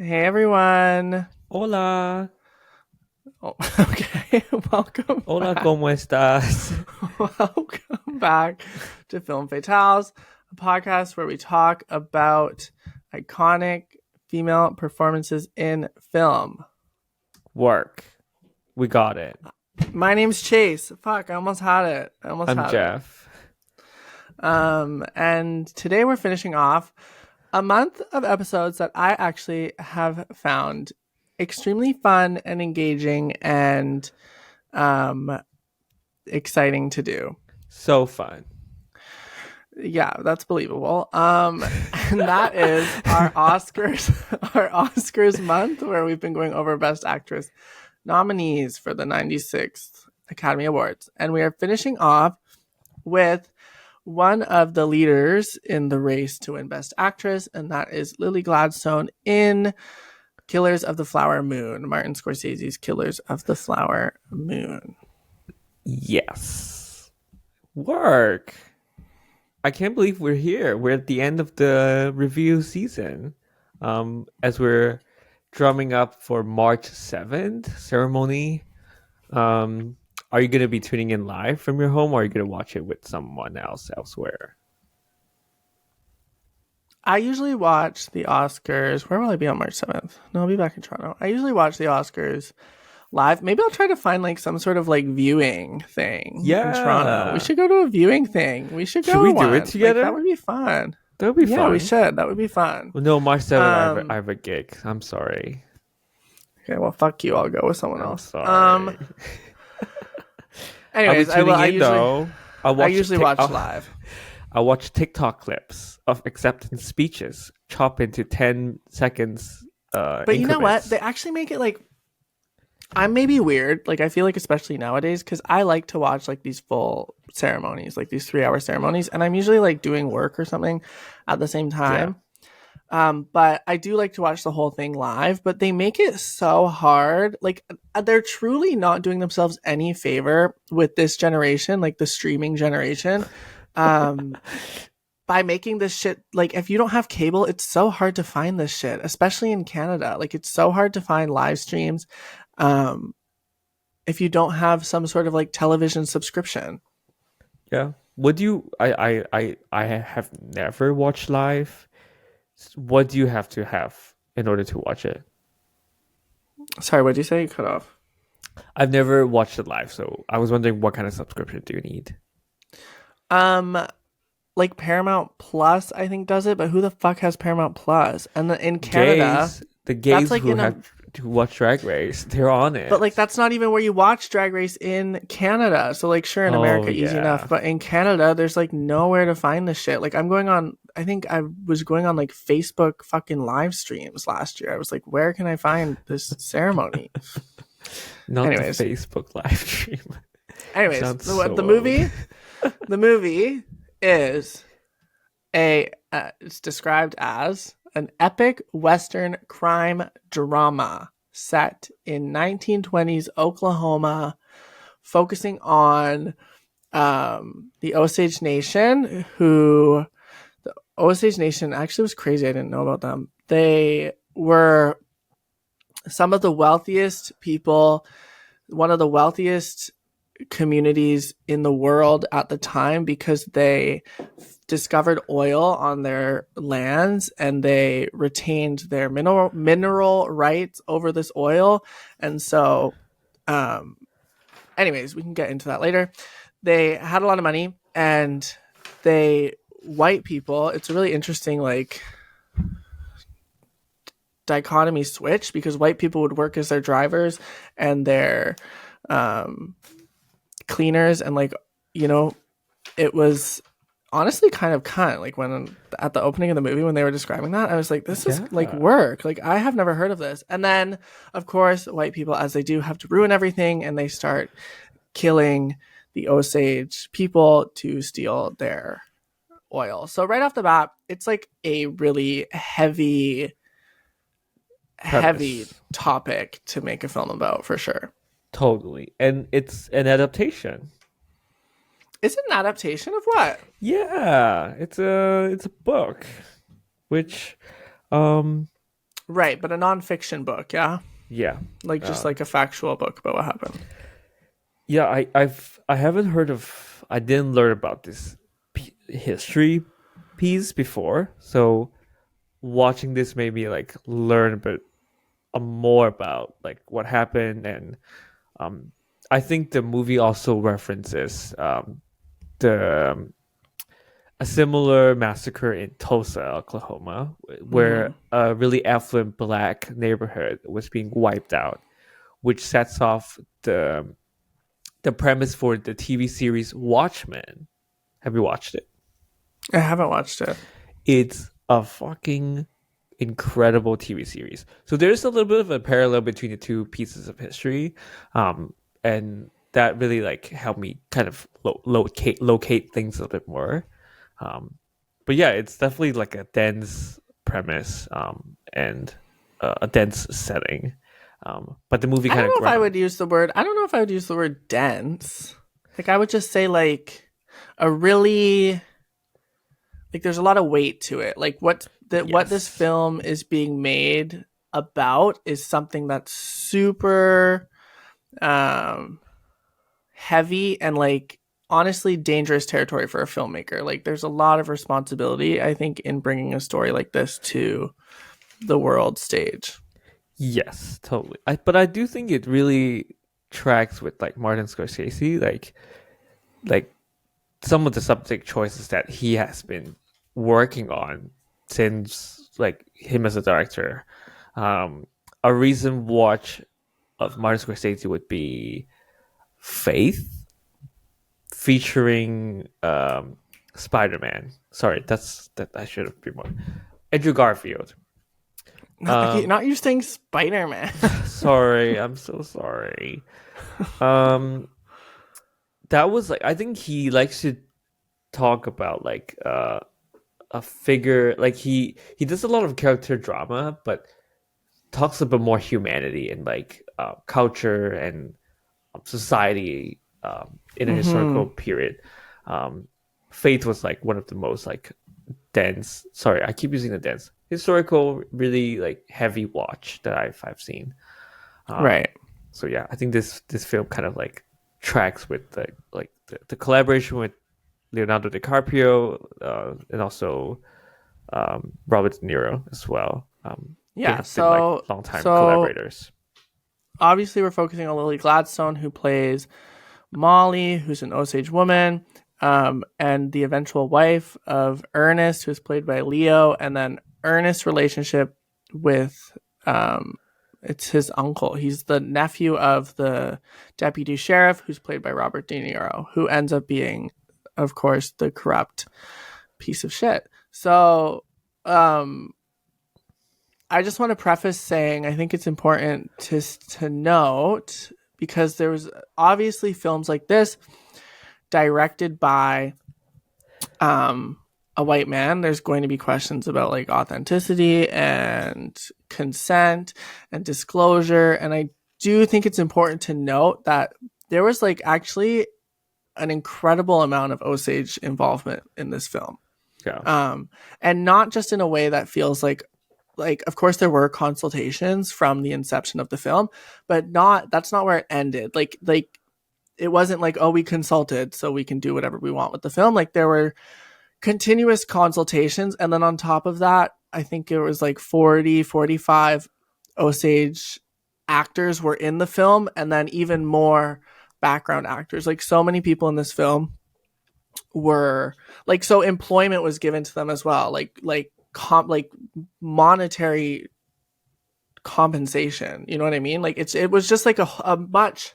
Hey everyone. Hola, Oh, okay. Welcome hola, back. ¿cómo estás? Welcome back to Film Fatales, a podcast where we talk about iconic female performances in film. Work. We got it. My name's Chase. Fuck, I almost had it. I'm Jeff. And today we're finishing off a month of episodes that I actually have found extremely fun and engaging and um exciting to do. So fun. Yeah, that's believable. And that is our Oscars, our Oscars month, where we've been going over Best Actress nominees for the 96th Academy Awards. And we are finishing off with one of the leaders in the race to win Best Actress, and that is Lily Gladstone in Killers of the Flower Moon, Martin Scorsese's Killers of the Flower Moon. Yes. Work. I can't believe we're here. We're at the end of the review season. As we're drumming up for March 7th ceremony. Are you going to be tuning in live from your home, or are you going to watch it with someone else elsewhere? I usually watch the Oscars. Where will I be on March 7th? No, I'll be back in Toronto. I usually watch the Oscars live. Maybe I'll try to find like some sort of like viewing thing in Toronto. We Yeah. should go to a viewing thing. We should Should go to we do it one. Like that together? would be fun. That would be Yeah, we fun. should. That would be fun. Well, no, March 7th, I Um, have a gig. I'm sorry. okay, well fuck you. I'll go with someone I'm else. sorry. I'll be Anyways, I will tuning I in usually though. I usually watch live. I'll watch TikTok clips of acceptance speeches, chop into 10 seconds But you know what? increments. They actually make it like I'm maybe weird. Like I feel like especially nowadays because I like to watch like these full ceremonies, like these 3 hour ceremonies, and I'm usually like doing work or something at the same Yeah. time. But I do like to watch the whole thing live. But they make it so hard. Like they're truly not doing themselves any favor with this generation, like the streaming generation. Um, by making this shit like if you don't have cable, it's so hard to find this shit, especially in Canada. Like it's so hard to find live streams um if you don't have some sort of like television subscription. Yeah. Would you I have never watched live. What do you have in order to watch it? Sorry, what did you say? You cut off. I've never watched it live, so I was wondering what kind of subscription do you need? Um like Paramount Plus I think does it, but who the fuck has Paramount Plus? And in Canada, The that's gays like who in a have to watch Drag Race, they're on but like it. that's not even where you watch Drag Race in Canada. So like sure in Oh America easy enough, yeah. but in Canada there's like nowhere to find this shit. Like I'm going on I think I was going on like Facebook fucking live streams last year. I was like where can I find this ceremony? Not the Anyways, Facebook live stream. anyways, Sounds so the old. movie is a it's described as an epic western crime drama set in 1920s Oklahoma, focusing on the Osage Nation, who the Osage Nation actually was crazy. I didn't know about them. They were some of the wealthiest people, one of the wealthiest communities in the world at the time because they discovered oil on their lands and they retained their mineral rights over this oil. And so, um, anyways, we can get into that later. They had a lot of money and they white people. It's a really interesting like dichotomy switch because white people would work as their drivers and their um, cleaners and like you know it was honestly kind of cunt. Like when at the opening of the movie when they were describing that, I was like, this is like Yeah. work. Like I have never heard of this. And then of course white people as they do have to ruin everything and they start killing the Osage people to steal their oil. So right off the bat, it's like a really heavy Premise. topic to make a film about for sure. Totally. And it's an adaptation. Is it an adaptation of what? Yeah. It's a book which um Right, but a nonfiction book, yeah? Yeah. Like just Uh, like a factual book about what happened. yeah, I haven't heard of I didn't learn about this history piece before. So watching this made me like learn a bit more about like what happened, and um I think the movie also references the a similar massacre in Tulsa, Oklahoma, Mm-hmm. where a really affluent black neighborhood was being wiped out, which sets off the premise for the TV series Watchmen. Have you watched it? I haven't watched it. It's a fucking incredible TV series. So there's a little bit of a parallel between the two pieces of history, and that really like helped me kind of locate things a little bit more. Um, but yeah, it's definitely like a dense premise, and a dense setting. But the movie I don't kind of know if I ground. would use the word. I don't know if I would use the word dense. Like I would just say like a really like there's a lot of weight to it. Like what this Yes. film is being made about is something that's super um heavy and like honestly dangerous territory for a filmmaker. Like there's a lot of responsibility I think in bringing a story like this to the world stage. Yes, totally. But I do think it really tracks with like Martin Scorsese, like some of the subject choices that he has been working on since like him as a director. Um, a recent watch of Martin Scorsese would be Faith, featuring Spider-Man. Sorry, that I should have been more. Andrew Garfield. Um, Not you saying Spider-Man. sorry, I'm so sorry. Um, that was like I think he likes to talk about like a figure like he does a lot of character drama, but talks about more humanity and like culture and society in a historical Mm-hmm. period. Um, Faith was like one of the most like dense. Sorry, I keep using the dense historical, really like heavy watch that I've seen. Um, Right. so yeah, I think this film kind of like tracks with the collaboration with Leonardo DiCaprio, and also Robert De Niro as well. They Yeah. have been like longtime So collaborators. obviously we're focusing on Lily Gladstone, who plays Molly, who's an Osage woman, and the eventual wife of Ernest, who's played by Leo, and then Ernest's relationship with it's his uncle. He's the nephew of the deputy sheriff, who's played by Robert De Niro, who ends up being, of course, the corrupt piece of shit. So, um, I just want to preface saying I think it's important to note because there was obviously films like this directed by um, a white man. There's going to be questions about like authenticity and consent and disclosure, and I do think it's important to note that there was like actually an incredible amount of Osage involvement in this film, Yeah, um, and not just in a way that feels like of course there were consultations from the inception of the film, but not that's not where it ended. Like it wasn't like, oh, we consulted so we can do whatever we want with the film. Like there were continuous consultations, and then on top of that I think it was like 45 Osage actors were in the film, and then even more background actors. Like so many people in this film were like, so employment was given to them as well, like monetary compensation, you know what I mean? Like it was just like a much,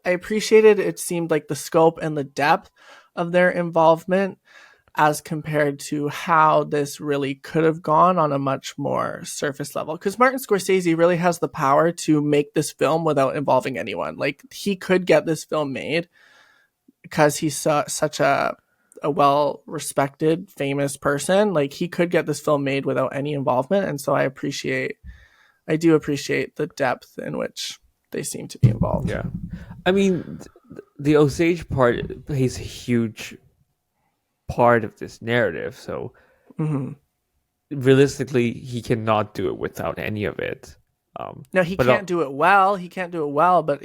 I appreciated it seemed like the scope and the depth of their involvement as compared to how this really could have gone on a much more surface level, because Martin Scorsese really has the power to make this film without involving anyone. Like he could get this film made because he's such a well respected famous person. Like he could get this film made without any involvement, and so I do appreciate the depth in which they seem to be involved. yeah. I mean, the Osage part plays a huge part of this narrative. So Mm-hmm. realistically, he cannot do it without any of it. No, he But can't do it well. He can't do it well, but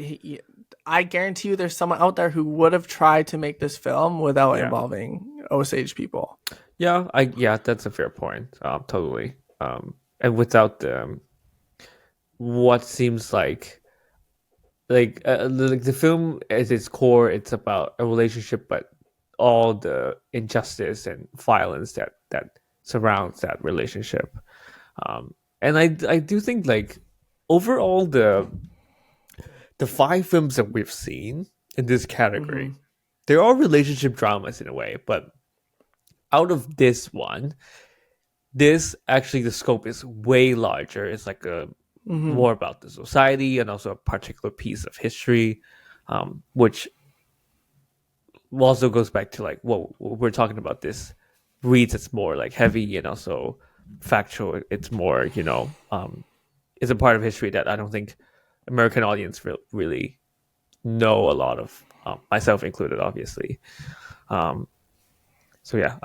I guarantee you there's someone out there who would have tried to make this film without yeah, involving Osage people. yeah, that's a fair point. Totally. And without the what seems like the film at its core, it's about a relationship, but all the injustice and violence that surrounds that relationship. And I do think like overall the five films that we've seen in this category, Mm-hmm. they're all relationship dramas in a way, but out of this one, this actually the scope is way larger. It's like a Mm-hmm. more about the society and also a particular piece of history, which also goes back to like what we're talking about. This reads it's more like heavy and also factual. It's more it's a part of history that I don't think American audience really know a lot of, myself included, obviously. Um, so yeah,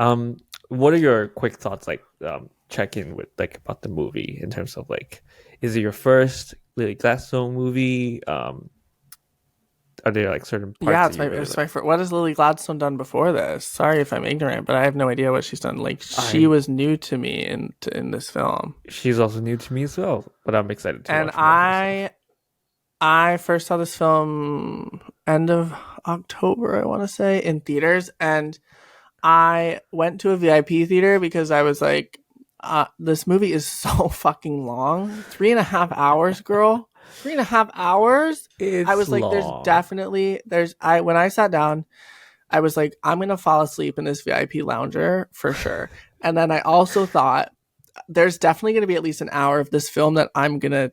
what are your quick thoughts? Like, check in with like about the movie in terms of like, is it your first Lily Gladstone movie? Are there like certain parts Yeah, that you really it's like? my what has Lily Gladstone done before this? Sorry if I'm ignorant, but I have no idea what she's done. Like she I was new to me in this film, She's also new to me as well, but I'm excited to and watch more of her stuff. I first saw this film end of October, I want to say, in theaters, and I went to a VIP theater because I was like, this movie is so fucking long. 3.5 hours, girl. 3.5 hours. I It's was like, long. when I sat down, I was like, I'm gonna fall asleep in this VIP lounger for sure. And then I also thought there's definitely gonna be at least an hour of this film that I'm gonna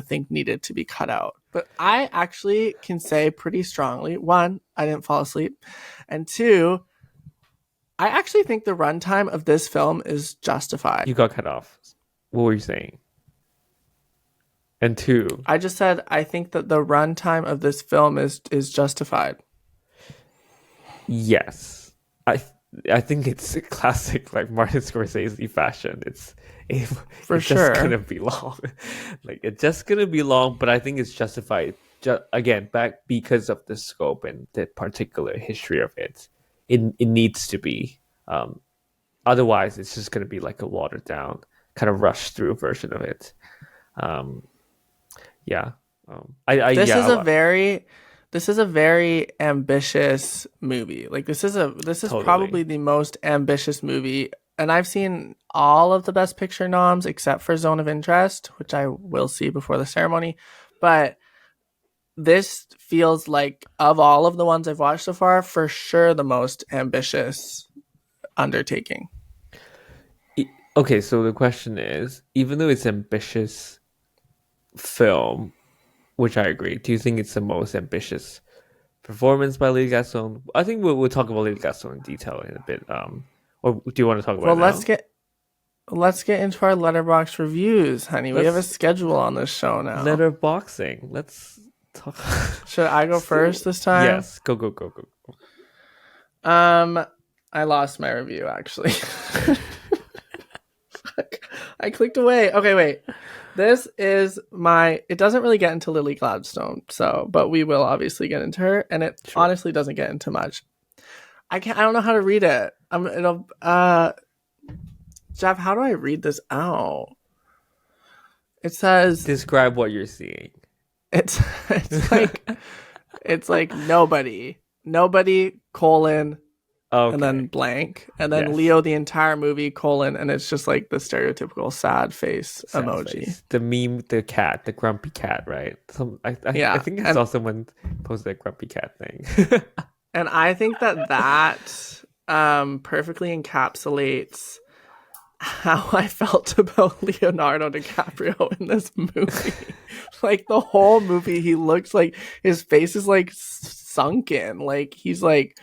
think needed to be cut out. But I actually can say pretty strongly, one, I didn't fall asleep, and two, I actually think the runtime of this film is justified. You got cut off. What were you saying? And two, I just said I think that the runtime of this film is justified. yes, I I think it's a classic like Martin Scorsese fashion. It, For it's just gonna sure. be long, like it's just gonna be long. But I think it's justified. Again, back because of the scope and the particular history of it. It needs to be. Otherwise, it's just gonna be like a watered down, kind of rushed through version of it. Um, yeah. I This yeah, is a very this is a very ambitious movie. Like this is totally. probably the most ambitious movie, and I've seen all of the best picture noms except for Zone of Interest, which I will see before the ceremony. But this feels like of all of the ones I've watched so far, for sure the most ambitious undertaking. Okay, so the question is, even though it's ambitious film, which I agree, do you think it's the most ambitious performance by Lily Gladstone? I think we'll talk about Lily Gladstone in detail in a bit. Or do you want to talk about Well, it now? let's get into our letterbox reviews, honey. We have a Let's schedule on this show now. letterboxing. Let's talk. Should I go Still, first this time? yes. Go. Um, I lost my review actually. I clicked away. Okay, wait. This is my. It doesn't really get into Lily Gladstone, so but we will obviously get into her, and it Sure. honestly doesn't get into much. I can't. I don't know how to read it. It'll. Jeff, how do I read this out? It says Describe what you're seeing. it's it's like nobody colon and then Okay. blank and then Yes. Leo the entire movie colon and it's just like the stereotypical sad face Sad emoji. face. The meme, the cat, the grumpy cat, right? I Yeah, think I saw someone post that grumpy cat thing. and I think that perfectly encapsulates how I felt about Leonardo DiCaprio in this movie. Like the whole movie, he looks like his face is like sunken. Like he's like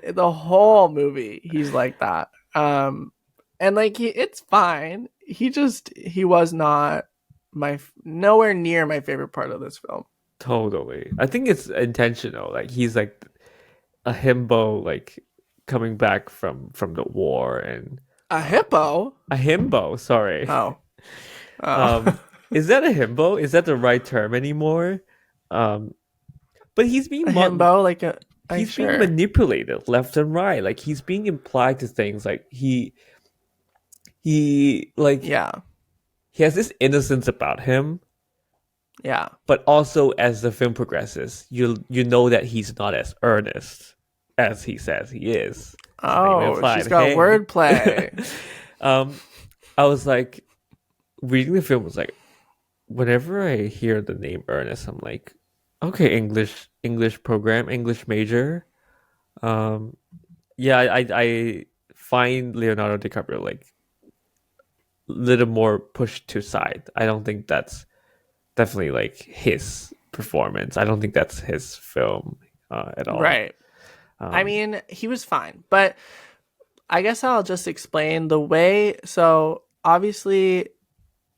the whole movie, he's like that. And like it's fine. He was not nowhere near my favorite part of this film. Totally. I think it's intentional. Like he's like a himbo, like coming back from the war and A hippo? A himbo, sorry. Oh. Oh. Um, is that a himbo? Is that the right term anymore? Um, but A himbo? Like a. Like, he's being sure. manipulated left and right. Like he's being implied to things like he like Yeah. he has this innocence about him, Yeah. but also as the film progresses, you know that he's not as earnest as he says he is. So they Oh, implied, she's got hey. wordplay. um, I was like reading the film was like whenever I hear the name Ernest, I'm like, okay, English program, English major. Um, yeah, I find Leonardo DiCaprio like a little more pushed to side. I don't think that's definitely like his performance. I don't think that's his film at all. Right. I Um, mean, he was fine, but I guess I'll just explain the way. So obviously,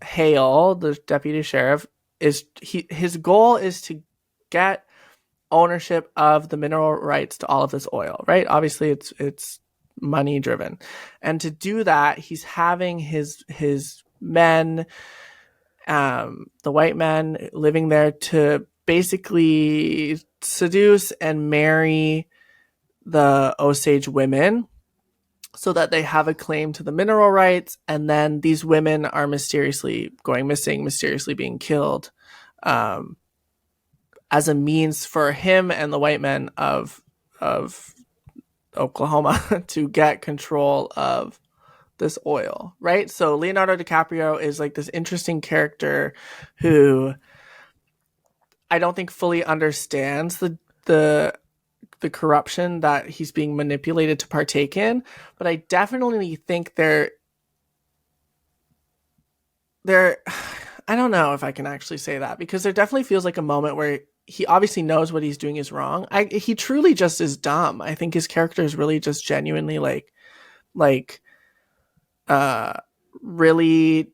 Hale, the deputy sheriff, his goal is to get ownership of the mineral rights to all of this oil. Right? Obviously, it's money driven, and to do that, he's having his men, the white men living there, to basically seduce and marry the Osage women so that they have a claim to the mineral rights, and then these women are mysteriously going missing, mysteriously being killed, um, as a means for him and the white men of Oklahoma to get control of this oil, right? So Leonardo DiCaprio is like this interesting character who I don't think fully understands the corruption that he's being manipulated to partake in, but I definitely think there I don't know if I can actually say that, because there definitely feels like a moment where he obviously knows what he's doing is wrong. He truly just is dumb. I think his character is really just genuinely like uh really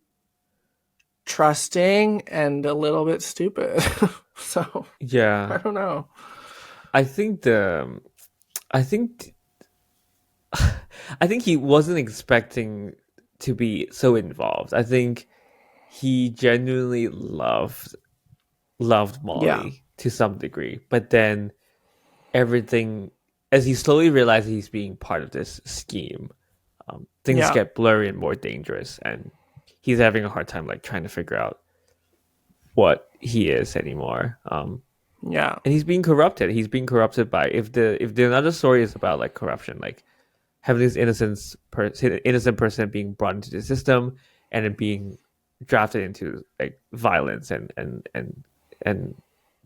trusting and a little bit stupid. So I yeah, don't know. I think the I think I think he wasn't expecting to be so involved. I think he genuinely loved Yeah. Molly to some degree, but then everything as he slowly realizes he's being part of this scheme, things Yeah. get blurry and more dangerous, and he's having a hard time like trying to figure out what he is anymore. Yeah. And he's being corrupted. He's being corrupted by if the another story is about like corruption, like having this innocent person being brought into the system and then being drafted into like violence and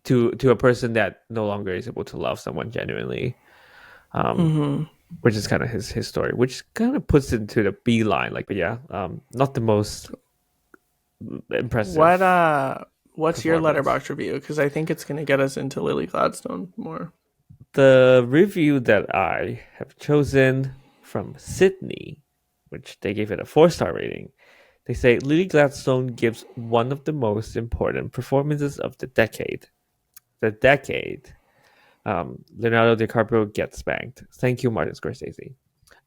to a person that no longer is able to love someone genuinely, um, Mhm. which is kind of his story, which kind of puts it into the B line. Like, but yeah, not the most What impressive what's your performance. letterbox review? Because I think it's gonna get us into Lily Gladstone more. The review that I have chosen from Sydney, which they gave it a 4-star rating. They say Lily Gladstone gives one of the most important performances of the decade. The decade. Leonardo DiCaprio gets spanked. Thank you, Martin Scorsese.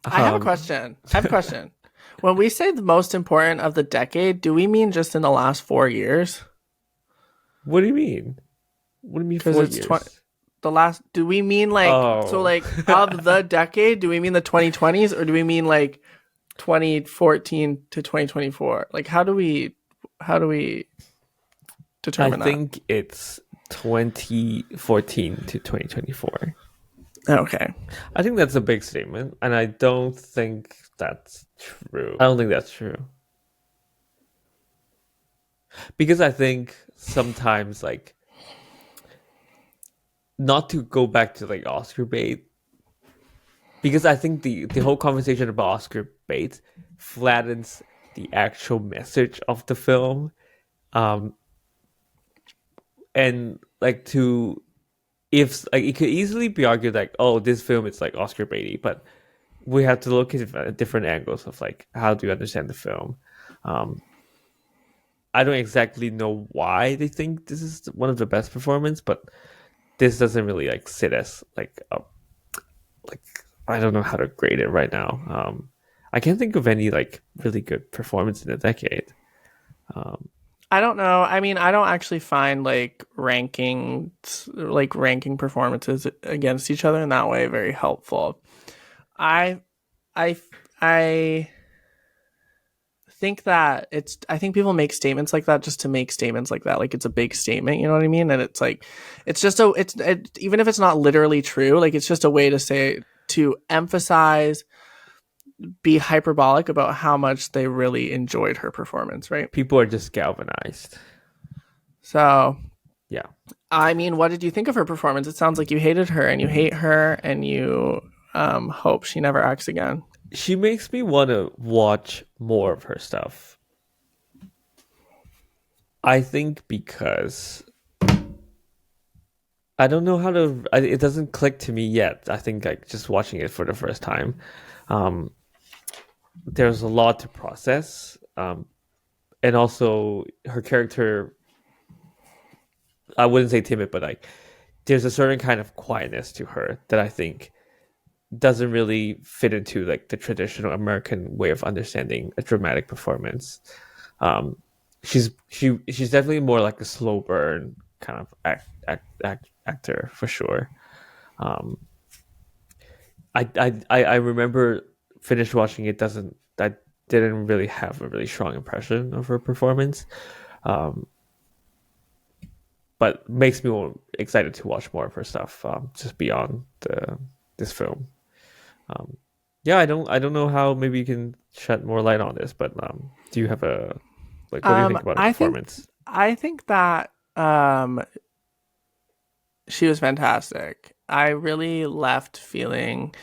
I have a Um, question. I have a question. When we say the most important of the decade, do we mean just in the last 4 years? what do you mean? What do you mean Because four it's years? the last. Do we mean like so Oh, like of the decade? Do we mean the 2020s, or do we mean like 2014 to 2024? Like how do we I determine that? think it's 2014 to 2024. Okay. I think that's a big statement, and I don't think that's true. I don't think that's true because I think sometimes, like, not to go back to like Oscar bait, because I think the whole conversation about Oscar bait flattens the actual message of the film, um, and like to if like it could easily be argued like, oh, this film is like Oscar baity, but we have to look at different angles of like how do you understand the film. Um, I don't exactly know why they think this is one of the best performance, but this doesn't really like sit as like a like I don't know how to grade it right now. I can't think of any like really good performance in the decade. Um, I don't know. I mean, I don't actually find ranking performances against each other in that way very helpful. I I I think that I think people make statements like that just to make statements like that. Like it's a big statement, you know what I mean? And it's like it's just even if it's not literally true, like it's just a way to say, to emphasize, be hyperbolic about how much they really enjoyed her performance, right? People are just galvanized. So, Yeah. I mean, what did you think of her performance? It sounds like you hated her and you hate her and you hope she never acts again. She makes me want to watch more of her stuff. I think because I don't know how to. It doesn't click to me yet. I think like just watching it for the first time, um, there's a lot to process, and also her character. I wouldn't say timid, but like there's a certain kind of quietness to her that I think doesn't really fit into like the traditional American way of understanding a dramatic performance. Um, she's definitely more like a slow burn kind of actor for sure. Um, I remember finished watching it. Doesn't I didn't really have a really strong impression of her performance, um, but makes me excited to watch more of her stuff. Just beyond this film. Um, yeah, I don't know how maybe you can shed more light on this, but do you have a like what do you think about her I think performance? that she was fantastic. I really left feeling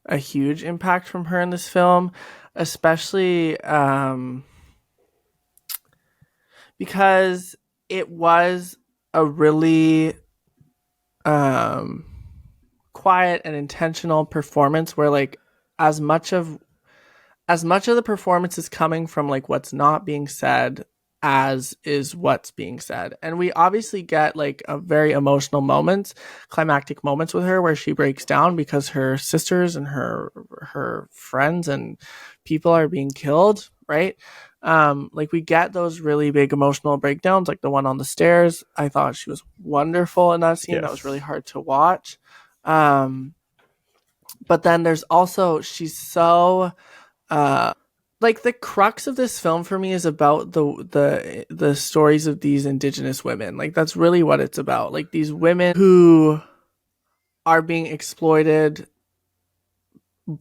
a huge impact from her in this film, especially because it was a really um, quiet and intentional performance where like as much of the performance is coming from like what's not being said as is what's being said. And we obviously get like a very emotional moments, climactic moments with her where she breaks down because her sisters and her friends and people are being killed, right? Like we get those really big emotional breakdowns, like the one on the stairs. I thought she was wonderful in that scene. That was really Yes. hard to watch. Um, but then there's also she's so like the crux of this film for me is about the stories of these indigenous women. Like that's really what it's about. Like these women who are being exploited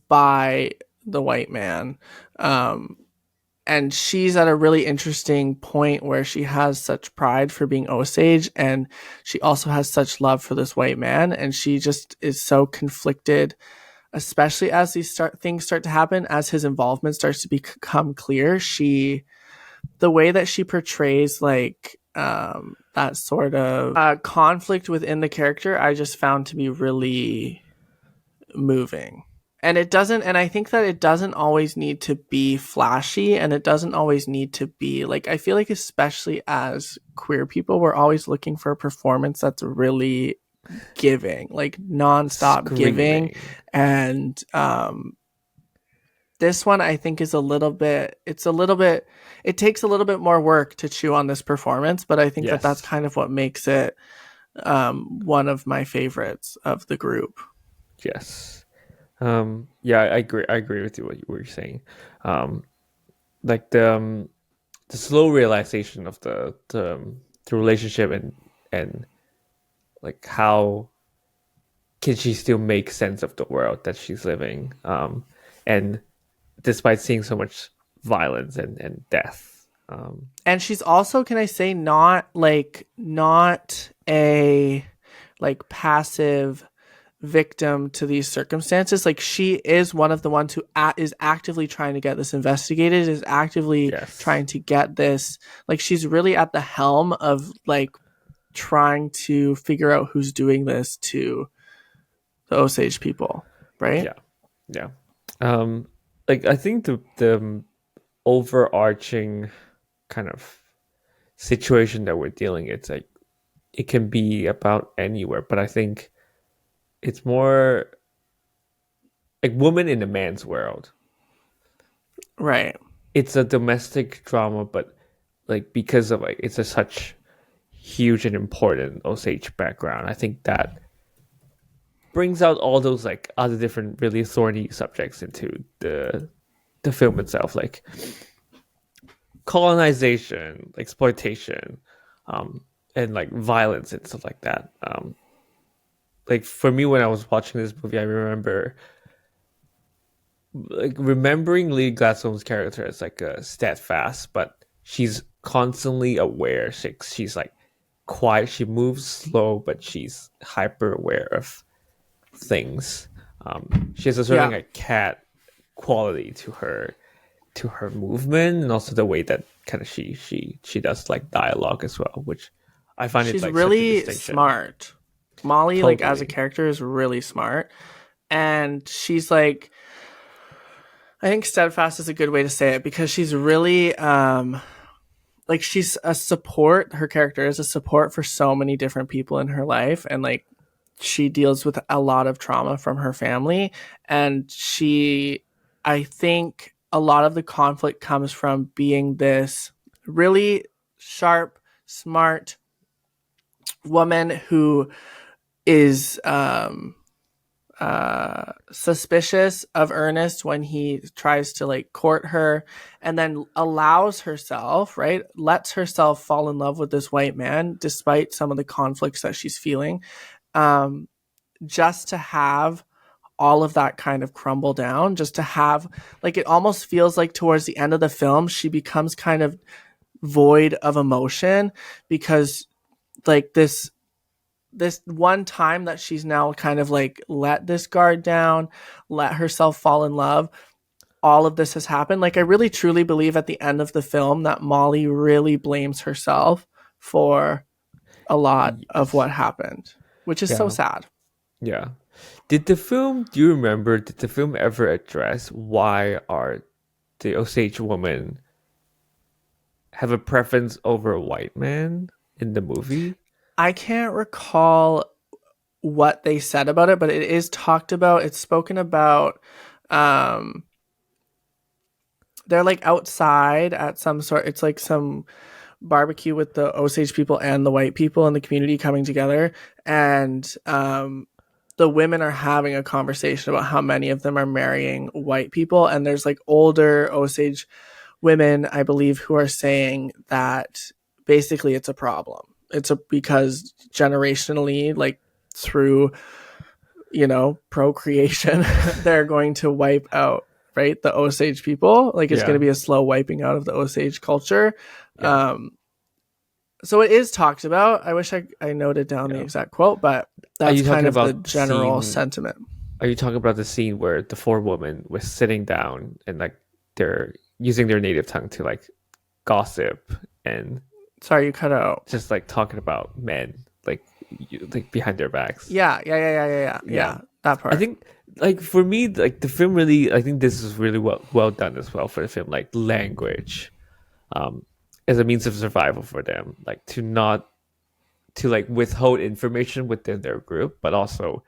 by the white man. Um, and she's at a really interesting point where she has such pride for being Osage and she also has such love for this white man and she just is so conflicted, especially as things start to happen, as his involvement starts to become clear. The way that she portrays like that sort of conflict within the character, I just found to be really moving. And I think that it doesn't always need to be flashy and it doesn't always need to be like, I feel like, especially as queer people, we're always looking for a performance that's really giving, like nonstop giving. Screaming. And this one I think is it takes a little bit more work to chew on this performance, but I think that that's Yes. kind of what makes it one of my favorites of the group. Yes. Yeah, I agree with you what you were saying. Um, like the slow realization of the relationship and like how can she still make sense of the world that she's living? And despite seeing so much violence and death. And she's also, can I say, not a like passive victim to these circumstances. Like she is one of the ones who is actively trying to get this investigated, is actively Yes. trying to get this, like she's really at the helm of like trying to figure out who's doing this to the Osage people, right? Yeah. Yeah. Um, like I think the overarching kind of situation that we're dealing, it's like it can be about anywhere, but I think it's more like woman in a man's world. Right. it's a domestic drama, but like because of like it's a such huge and important Osage background, I think that brings out all those like other different really thorny subjects into the film itself, like colonization, exploitation, and like violence and stuff like that. Like for me, when I was watching this movie, I remember like remembering Lee Gladstone's character as like a steadfast, but she's constantly aware. She's like quiet. She moves slow, but she's hyper aware of things. She has a certain Yeah. like cat quality to her movement, and also the way that kind of she does like dialogue as well, which I find it She's like such a really distinction. smart. Molly, like as a Totally. character, is really smart. And she's like, I think steadfast is a good way to say it because she's really like she's a support. Her character is a support for so many different people in her life, and like she deals with a lot of trauma from her family. And she, I think a lot of the conflict comes from being this really sharp, smart woman who is suspicious of Ernest when he tries to like court her, and then allows herself, right, lets herself fall in love with this white man despite some of the conflicts that she's feeling, um, just to have all of that kind of crumble down, just to have, like, it almost feels like towards the end of the film she becomes kind of void of emotion because like this one time that she's now kind of like let this guard down, let herself fall in love, all of this has happened. Like I really truly believe at the end of the film that Molly really blames herself for a lot of Yes. what happened, which is so Yeah. sad. Yeah. Do you remember, did the film ever address why are the Osage women have a preference over a white man in the movie? I can't recall what they said about it, but it is talked about, it's spoken about. um they're like outside at some sort, it's like some barbecue with the Osage people and the white people in the community coming together, and the women are having a conversation about how many of them are marrying white people, and there's like older Osage women, I believe, who are saying that basically it's a problem. It's a because generationally, like through procreation, they're going to wipe out, right, the Osage people. Like it's going to Yeah. be a slow wiping out of the Osage culture. Yeah. Um, so it is talked about. I wish I noted down the Yeah. exact quote, but Are that's you kind talking of the about the general scene? sentiment. Are you talking about the scene where the four women were sitting down and like they're using their native tongue to like gossip and Sorry, you cut out. just like talking about men like like behind their backs? Yeah. Yeah. That I part. think like for me like the film really, I think this is really well done as well for the film, like language um as a means of survival for them, like to not to like withhold information within their group, but also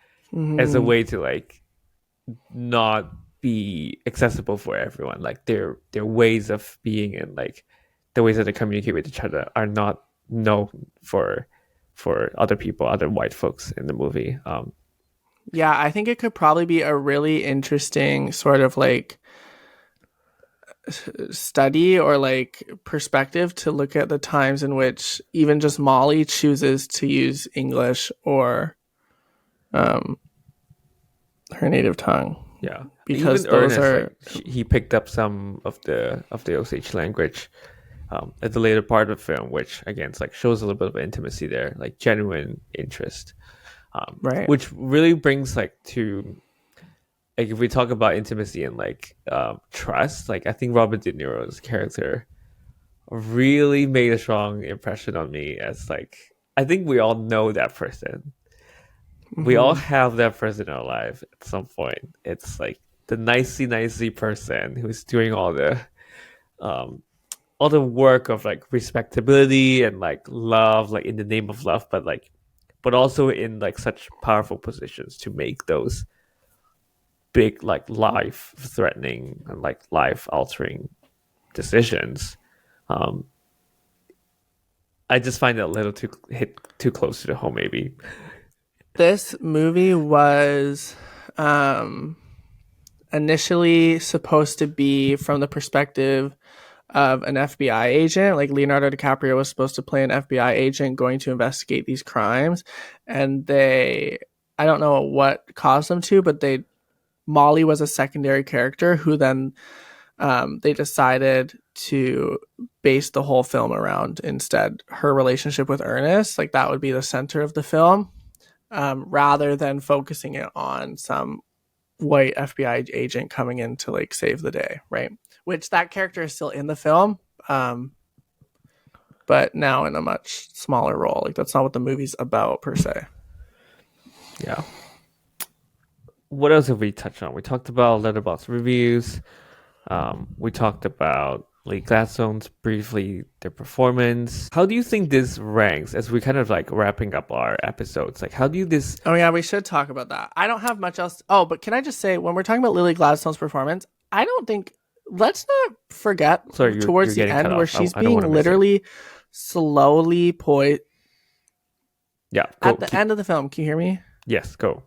as a Hmm. way to like not be accessible for everyone. Like their ways of being and like the ways that they communicate with each other are not known for other people, other white folks in the movie. Yeah, I think it could probably be a really interesting sort of like study or like perspective to look at the times in which even just Molly chooses to use English or um, her native tongue, Yeah, because even those Ernest, are like he picked up some of the Osage language at the later part of the film, which again, it's like shows a little bit of intimacy there, like genuine interest, right. which really brings like to like if we talk about intimacy and like trust, like I think Robert De Niro's character really made a strong impression on me as like I think we all know that person. We all Hmm. have that person in our life at some point. It's like the nicey person who's doing um all the work of like respectability and like love, like in the name of love, but like but also in like such powerful positions to make those big like life threatening and like life altering decisions. Um, I just find it a little too hit too close to the home, maybe. This movie was um, initially supposed to be from the perspective of an FBI agent. Like Leonardo DiCaprio was supposed to play an FBI agent going to investigate these crimes, and I don't know what caused them to, but Molly was a secondary character who then they decided to base the whole film around instead her relationship with Ernest. Like that would be the center of the film, rather than focusing it on some white FBI agent coming in to like save the day, right? Which that character is still in the film, but now in a much smaller role. Like that's not what the movie's about per se. Yeah. What else have we touched on? We talked about Letterboxd reviews. We talked about Lee Gladstone's briefly their performance. How do you think this ranks as we kind of like wrapping up our episodes? Like, how do you this? Oh yeah, we should talk about that. I don't have much else. Oh, but can I just say when we're talking about Lily Gladstone's performance, I don't think let's not forget Sorry, towards you're the getting cut end where off. she's I don't want being to miss it. literally slowly poised Yeah. at the end of the film. Can you hear me? Yes. Go.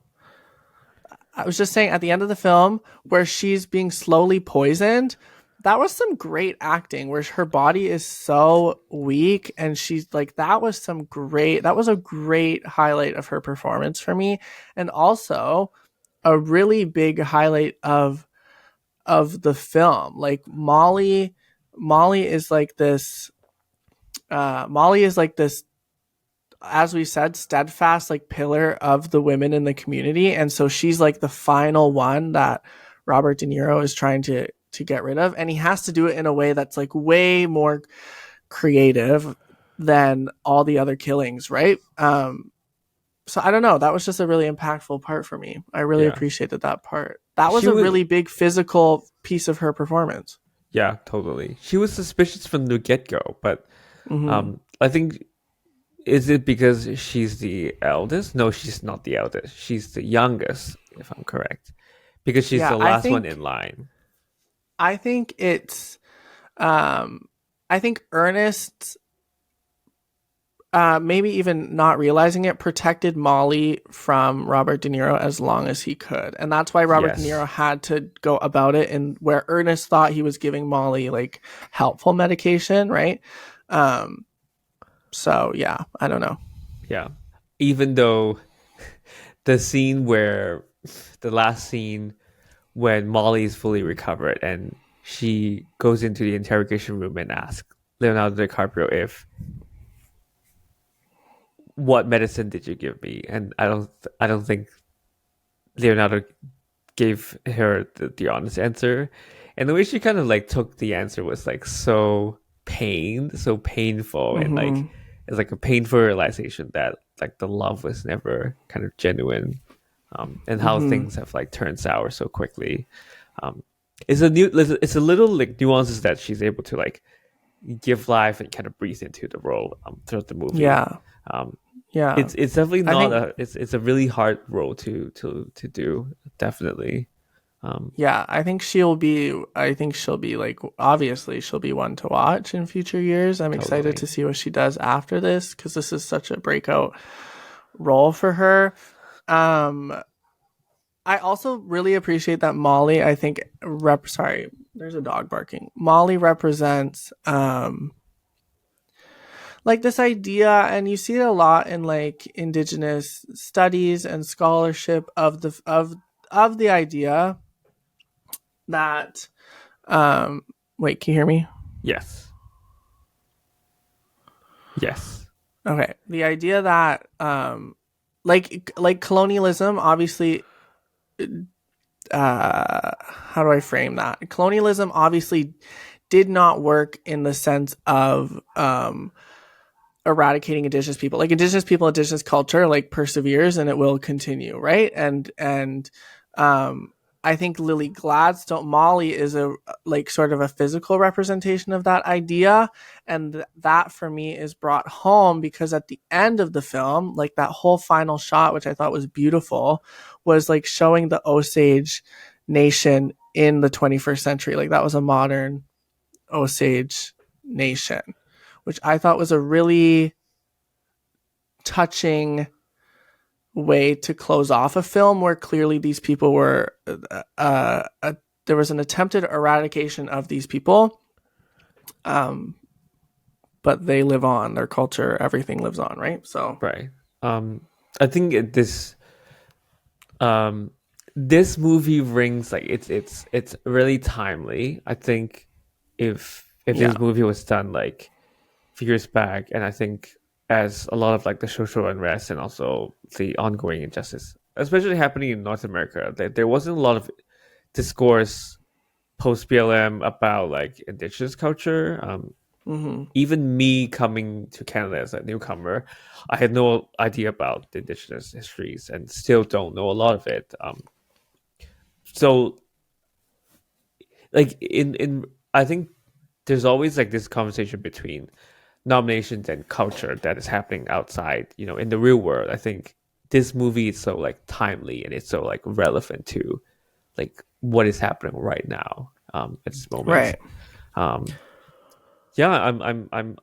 I was just saying at the end of the film where she's being slowly poisoned, that was some great acting where her body is so weak and she's like that was a great highlight of her performance for me, and also a really big highlight of the film. Like Molly is like this Molly is like this, as we said, steadfast like pillar of the women in the community, and so she's like the final one that Robert De Niro is trying to get rid of, and he has to do it in a way that's like way more creative than all the other killings, right? So I don't know, that was just a really impactful part for me. I really Yeah. appreciated that part. That was She a was- really big physical piece of her performance. Yeah. Totally. She was suspicious from the get go, but I think. Is it because she's the eldest? No, she's not the eldest. She's the youngest, if I'm correct. Because she's Yeah, the last one in line. I think it's I think Ernest, maybe even not realizing it, protected Molly from Robert De Niro as long as he could. And that's why Robert De Yes. Niro had to go about it in where Ernest thought he was giving Molly like helpful medication, right? So yeah, I don't know. Yeah. Even though the last scene when Molly is fully recovered and she goes into the interrogation room and asks Leonardo DiCaprio what medicine did you give me? And I don't think Leonardo gave her the honest answer. And the way she kind of like took the answer was like so painful, and like it's like a painful realization that like the love was never kind of genuine, and how things have like turned sour so quickly. It's a little like nuances that she's able to like give life and kind of breathe into the role throughout the movie. Yeah. Yeah. It's definitely not think- it's a really hard role to do, definitely. Yeah, I think she'll be like, obviously she'll be one to watch in future years. I'm excited Totally. to see what she does after this because this is such a breakout role for her. I also really appreciate that Molly, I think sorry, there's a dog barking. Molly represents like this idea, and you see it a lot in like indigenous studies and scholarship of the idea that wait, can you hear me? Yes. Okay. The idea that like colonialism, obviously, how do I frame that? Colonialism obviously did not work in the sense of eradicating indigenous people. Like indigenous culture like perseveres and it will continue, right? And I think Lily Gladstone, Molly, is a like sort of a physical representation of that idea, and that for me is brought home because at the end of the film, like that whole final shot, which I thought was beautiful, was like showing the Osage nation in the 21st century. Like that was a modern Osage nation, which I thought was a really touching way to close off a film where clearly these people were there was an attempted eradication of these people, but they live on. Their culture, everything lives on, right? So Right. I think this movie rings like it's really timely. I think if yeah. this movie was done like a few years back, and I think as a lot of like the social unrest and also the ongoing injustice, especially happening in North America, there wasn't a lot of discourse post BLM about like indigenous culture. Mm-hmm. Even me coming to Canada as a newcomer, I had no idea about the indigenous histories and still don't know a lot of it. So like in I think there's always like this conversation between nominations and culture that is happening outside, in the real world. I think this movie is so like timely and it's so like relevant to like what is happening right now at this moment. Right. Um, yeah,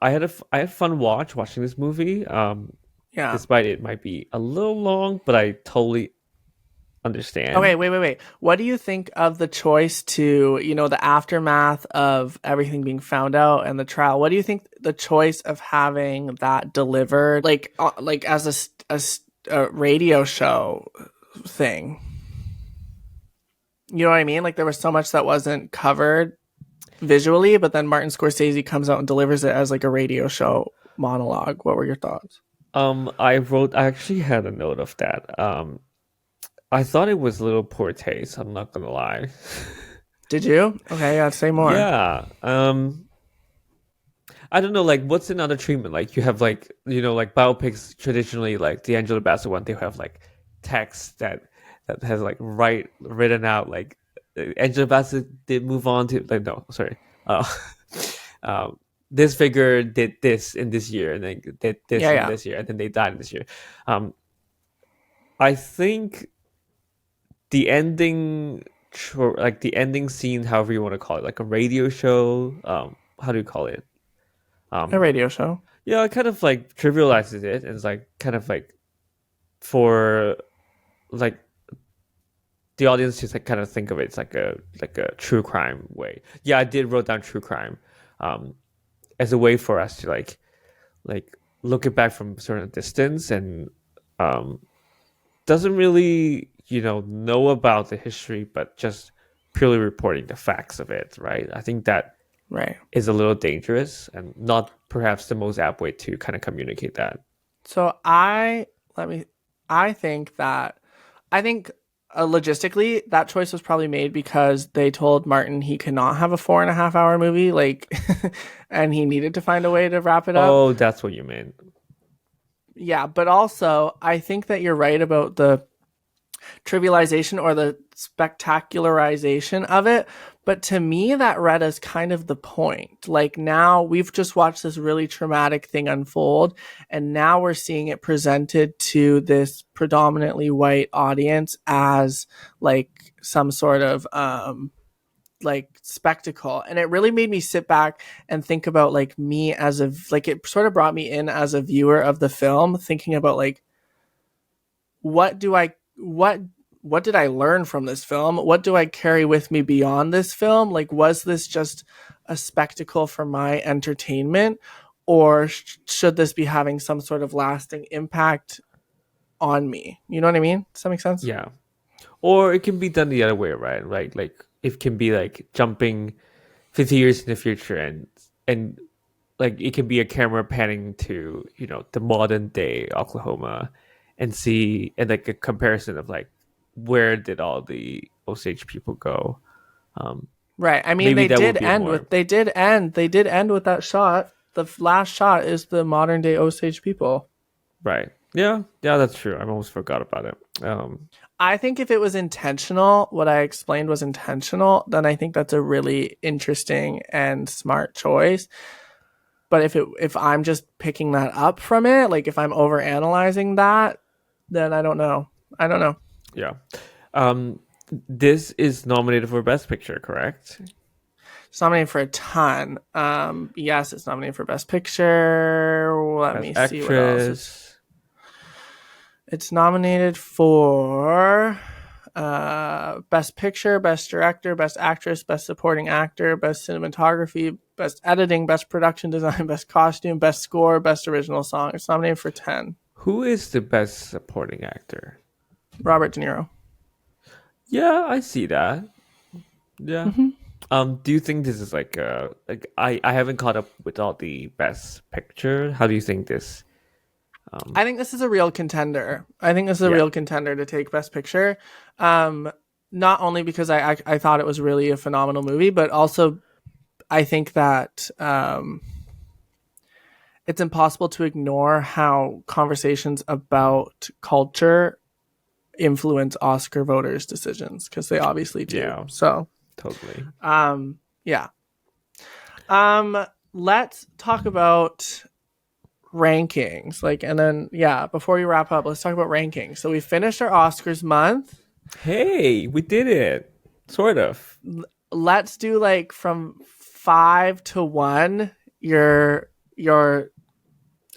I had fun watching this movie. Yeah. Despite it might be a little long, but I totally Okay, understand. wait. What do you think of the choice to, the aftermath of everything being found out and the trial? What do you think the choice of having that delivered, like as a radio show thing? You know what I mean? Like there was so much that wasn't covered visually, but then Martin Scorsese comes out and delivers it as like a radio show monologue. What were your thoughts? I actually had a note of that. I thought it was a little poor taste. I'm not gonna lie. Did you? Okay, yeah, say more. Yeah. I don't know, like what's another treatment? Like you have like like biopics traditionally, like the Angela Bassett one, they have like text that has like written out like Angela Bassett did move on to like no, sorry. Uh um this figure did this in this year and then did this Yeah, in yeah. this year and then they died in this year. Um I think the ending like the ending scene, however you want to call it, like a radio show, how do you call it? A Um radio show. Yeah, it kind of like trivializes it and it's like kind of like for like the audience to like kind of think of it, it's like a true crime way. Yeah, I did wrote down true crime, um, as a way for us to like look it back from a certain distance and um doesn't really know about the history, but just purely reporting the facts of it. Right. I think that Right. is a little dangerous and not perhaps the most apt way to kind of communicate that. So let me I think that I think logistically that choice was probably made because they told Martin he could not have a 4.5 hour movie, like, and he needed to find a way to wrap it up. Oh, that's what you meant. Yeah, but also I think that you're right about the trivialization or the spectacularization of it. But to me, that read as kind of the point. Like now we've just watched this really traumatic thing unfold, and now we're seeing it presented to this predominantly white audience as like some sort of like spectacle. And it really made me sit back and think about like me as a like it sort of brought me in as a viewer of the film, thinking about like what do I what did I learn from this film? What do I carry with me beyond this film? Like was this just a spectacle for my entertainment, or should this be having some sort of lasting impact on me? You know what I mean? Does that make sense? Yeah. Or it can be done the other way, right? Like it can be like jumping 50 years in the future and like it can be a camera panning to, the modern day Oklahoma and see and like a comparison of like where did all the Osage people go? Um Right. I mean, Maybe that would be more they did end with that shot. The last shot is the modern day Osage people. right. Yeah, yeah, that's true. I almost forgot about it. I think if it was intentional, what I explained was intentional, then I think that's a really interesting and smart choice. But if I'm just picking that up from it, like if I'm over analyzing that, then I don't know. I don't know. Yeah. Um This is nominated for Best Picture, correct? It's nominated for a ton. Yes, it's nominated for Best Picture. Let Best me see what else. Actress. It's nominated for Best Picture, Best Director, Best Actress, Best Supporting Actor, Best Cinematography, Best Editing, Best Production Design, Best Costume, Best Score, Best Original Song. It's nominated for 10. Who is the Best Supporting Actor? Robert De Niro. Yeah, I see that. Yeah. Do you think this is like I haven't caught up with all the Best Picture. How do you think this? I think this is a real contender. I think this is a Yeah. real contender to take Best Picture. Not only because I thought it was really a phenomenal movie, but also I think that it's impossible to ignore how conversations about culture influence Oscar voters' decisions, because they obviously do. Yeah. So, Totally. yeah. Let's talk about rankings. And then, before we wrap up, let's talk about rankings. So we finished our Oscars month. Hey, we did it. Sort of. Let's do from 5 to 1 your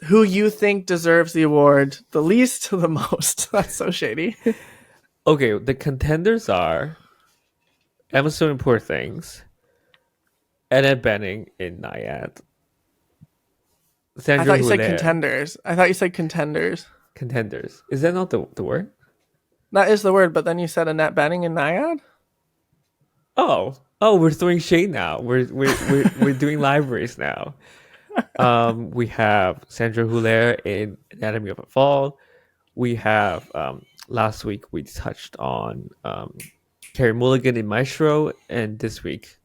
who you think deserves the award the least to the most. That's so shady. Okay, the contenders are Emma Stone in Poor Things, Annette Bening in Nyad, I Sandra thought you said Huller. contenders. I thought you said contenders. Contenders. Is that not the word? That is the word, but then you said Annette Bening and Nyad? Oh, we're throwing shade now. We're doing libraries now. We have Sandra Huller in Anatomy of a Fall. We have last week we touched on Carey Mulligan in Maestro, and this week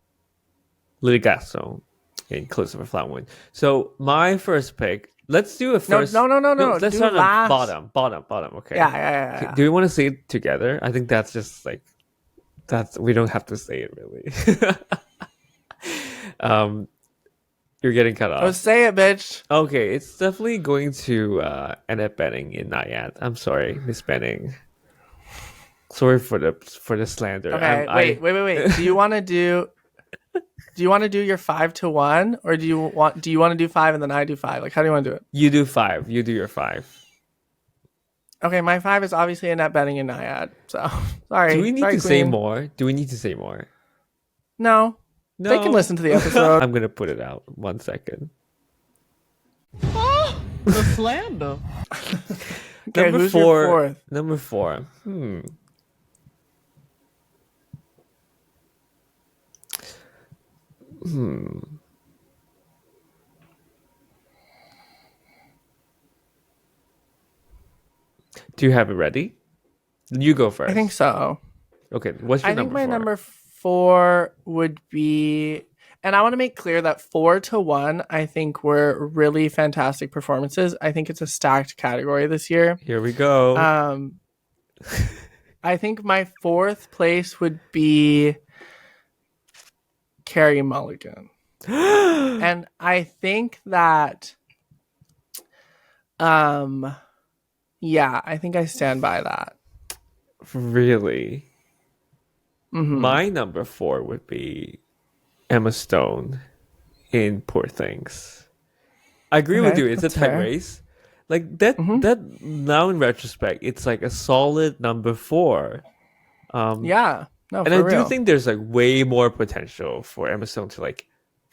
Lily Gladstone in Close of a Flower Moon. So my first pick. Let's do a first. No. Let's Do start last. on bottom. Okay. Yeah. Do we want to say it together? I think that's just we don't have to say it really. You're getting cut off. Oh, say it, bitch. Okay, it's definitely going to Annette Bening in Nyad. I'm sorry, Miss Bening. Sorry for the slander. Okay, wait. Do you want to do your 5 to 1, or do you want to do 5 and then I do 5? How do you want to do it? You do 5. You do your 5. Okay, my 5 is obviously Annette Bening and Nyad. So sorry. Do we need sorry, to say Queen. more? Do we need to say more? No. No. They can listen to the episode. I'm gonna put it out. 1 second. Oh, the slander. Okay, who's your fourth? Number 4. Do you have it ready? You go first. I think so. Okay, what's your I think number my 4? number 4 would be, and I want to make clear that 4 to 1, I think were really fantastic performances. I think it's a stacked category this year. Here we go. I think my 4th place would be Carey Mulligan. And I think that, I think I stand by that. Really? Mm-hmm. My number 4 would be Emma Stone in Poor Things. I agree with you. It's a tight fair. race. That now in retrospect, it's a solid number 4. Yeah. No, and for I real. do think there's way more potential for Emma Stone to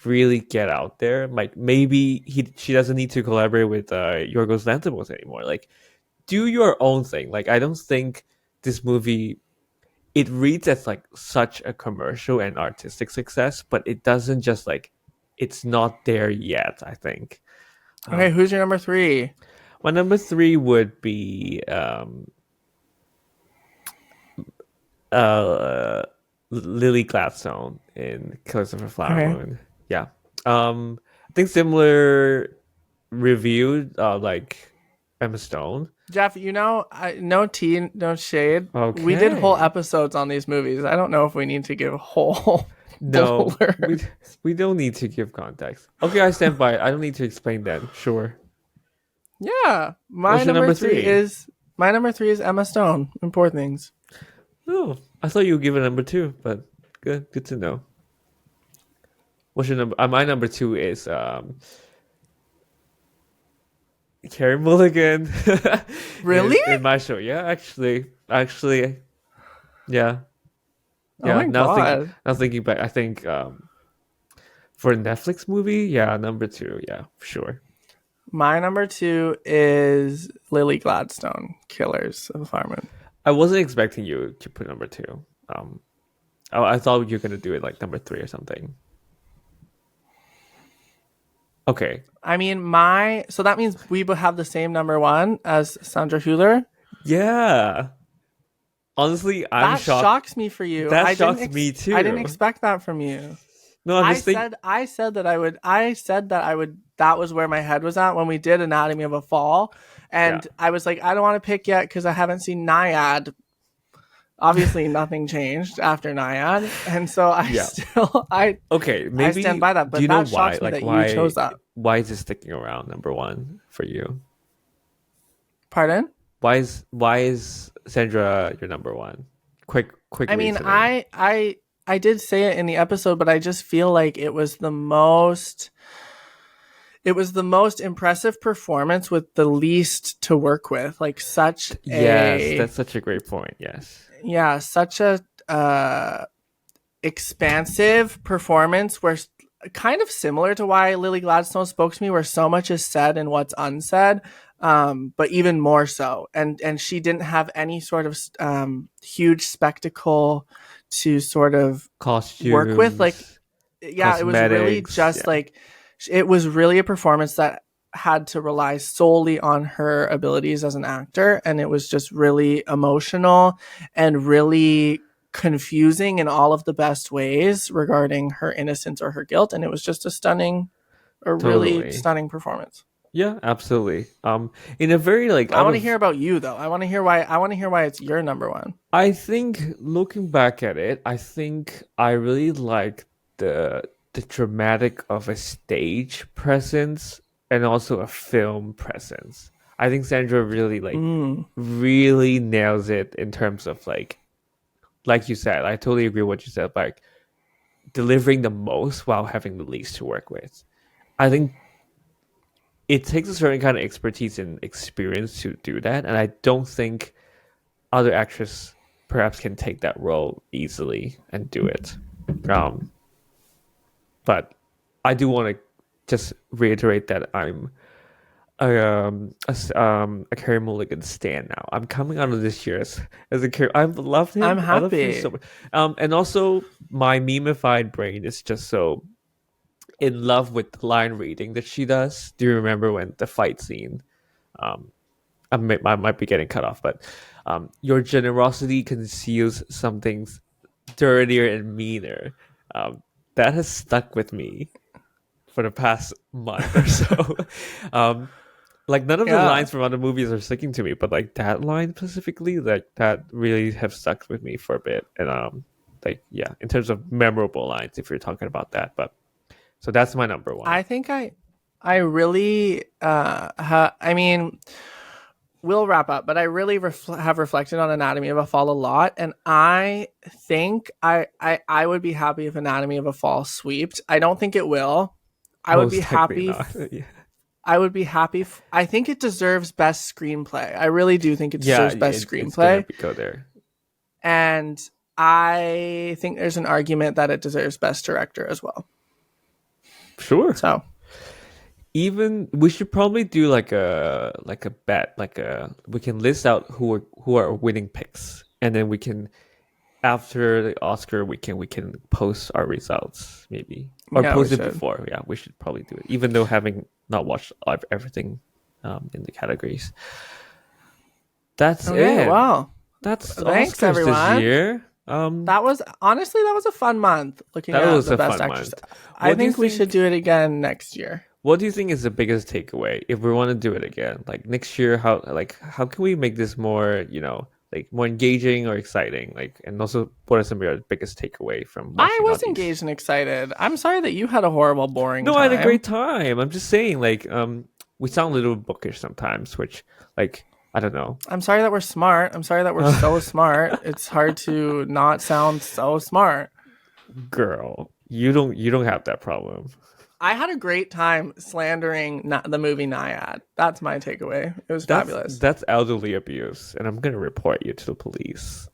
really get out there. Maybe she doesn't need to collaborate with Yorgos Lanthimos anymore. Do your own thing. I don't think this movie, it reads as such a commercial and artistic success, but it doesn't just it's not there yet, I think. Okay, who's your number 3? My number 3 would be Lily Gladstone in Killers of a Flower Moon. Yeah. I think similar review Emma Stone. Jeff, no tea, no shade. Okay. We did whole episodes on these movies. I don't know if we need to give whole. No, we don't need to give context. Okay, I stand by it. I don't need to explain that. Sure. Yeah, my What's your number number 3 3? is Emma Stone in Poor Things. Oh, I thought you would give it number two, but good to know. What's your number? My number two is Carey Mulligan Really? in my show. Yeah, actually, yeah, Oh yeah. my god. Now thinking back, I think for a Netflix movie, yeah, number two, yeah, for sure. My number two is Lily Gladstone, Killers of the Flower Moon. I wasn't expecting you to put number two. I thought you were gonna do it like number three or something. Okay. I mean, so that means we would have the same number one as Sandra Hüller. Yeah. Honestly, I'm That shocked. shocks me for you. That shocks me too. I didn't expect that from you. No, I'm just thinking. I said that I would. I said that I would. That was where my head was at when we did Anatomy of a Fall, and Yeah. I was like, I don't want to pick yet because I haven't seen Naiad. Obviously, nothing changed after Naiad, and so Yeah. Okay, maybe I stand by that. But do you know that why? shocks me Like that why? you chose that. Why is it sticking around number one for you? Pardon? Why is Sandra your number one? Quick I mean, reasoning. I did say it in the episode, but I just feel like it was the most impressive performance with the least to work with. Like Yes, that's such a great point. Yes. yeah, such a expansive performance where kind of similar to why Lily Gladstone spoke to me, where so much is said and what's unsaid, but even more so. And she didn't have any sort of huge spectacle to sort of Costumes, work with. Like, yeah, it was really just like, it was really a performance that had to rely solely on her abilities as an actor, and it was just really emotional and really confusing in all of the best ways regarding her innocence or her guilt, and it was just really stunning performance. Yeah, absolutely. In a very like I want to hear about you though. I want to hear why it's your number one. I think looking back at it, I think I really like the dramatic of a stage presence and also a film presence. I think Sandra really really nails it in terms of like you said. I totally agree with what you said. Like delivering the most while having the least to work with. I think it takes a certain kind of expertise and experience to do that, and I don't think other actors perhaps can take that role easily and do it. But I do want to just reiterate that I'm a Carey Mulligan stan now. I'm coming out of this year as a Carey. I love him. I'm I love him happy. so much. And also my memeified brain is just so in love with the line reading that she does. Do you remember when the fight scene? I might be getting cut off, but your generosity conceals something dirtier and meaner. That has stuck with me for the past month or so. Like none of the lines from other movies are sticking to me, but like that line specifically, like that really have stuck with me for a bit. And in terms of memorable lines, if you're talking about that, but so that's my number one. I think I really I mean, we'll wrap up, but I really have reflected on Anatomy of a Fall a lot, and I think I would be happy if Anatomy of a Fall sweeped. I don't think it will. I would be happy. Yeah. I would be happy. I think it deserves best screenplay. I really do think it deserves best screenplay. It's gonna go there. And I think there's an argument that it deserves best director as well. Sure. So even we should probably do like a bet, we can list out who are winning picks, and then we can after the Oscar we can post our results maybe, or post it before. Yeah, we should probably do it, even though having not watched everything in the categories. That's it. Wow. That's thanks Oscars everyone. This year. That was a fun month looking at the best actors. I think we should do it again next year. What do you think is the biggest takeaway if we want to do it again? Like next year, how can we make this more, more engaging or exciting? Like, and also what are some of your biggest takeaway from watching I was engaged and excited. I'm sorry that you had a horrible, boring time. No, I had a great time. I'm just saying, we sound a little bookish sometimes, which I don't know. I'm sorry that we're smart. I'm sorry that we're so smart. It's hard to not sound so smart. Girl, you don't have that problem. I had a great time slandering the movie Naiad. That's my takeaway. It was fabulous. That's elderly abuse, and I'm gonna report you to the police.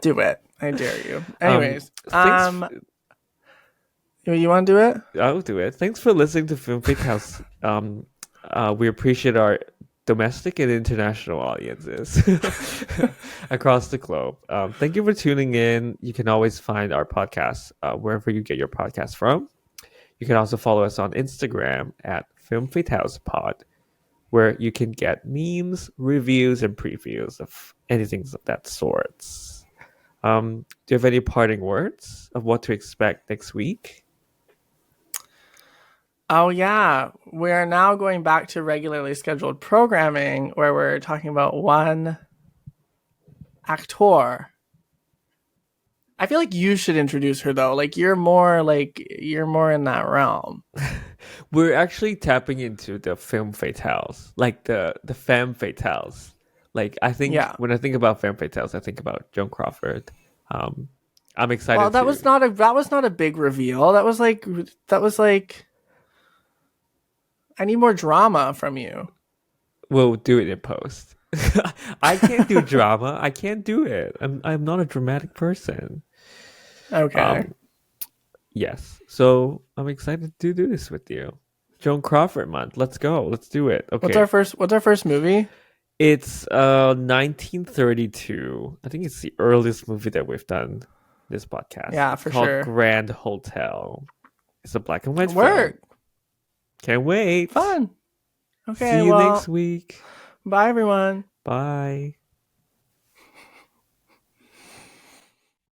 Do it. I dare you. Anyways, thanks. You want to do it? I'll do it. Thanks for listening to Film House. We appreciate our domestic and international audiences across the globe. Thank you for tuning in. You can always find our podcast wherever you get your podcast from. You can also follow us on Instagram at filmmefatalespod, where you can get memes, reviews, and previews of anything of that sorts. Do you have any parting words of what to expect next week? Oh, yeah. We are now going back to regularly scheduled programming where we're talking about one actor. I feel like you should introduce her, though. You're more in that realm. We're actually tapping into the film fatales, like the femme fatales. I think when I think about femme fatales, I think about Joan Crawford. I'm excited. Well, that was not a big reveal. That was like I need more drama from you. We'll do it in post. I can't do drama. I can't do it. I'm not a dramatic person. Okay. Yes. So I'm excited to do this with you. Joan Crawford month. Let's go. Let's do it. Okay. What's our first movie? It's 1932. I think it's the earliest movie that we've done this podcast. Yeah, for called sure. Grand Hotel. It's a black and white film. Can't wait. Fun. Okay. See you next week. Bye, everyone. Bye.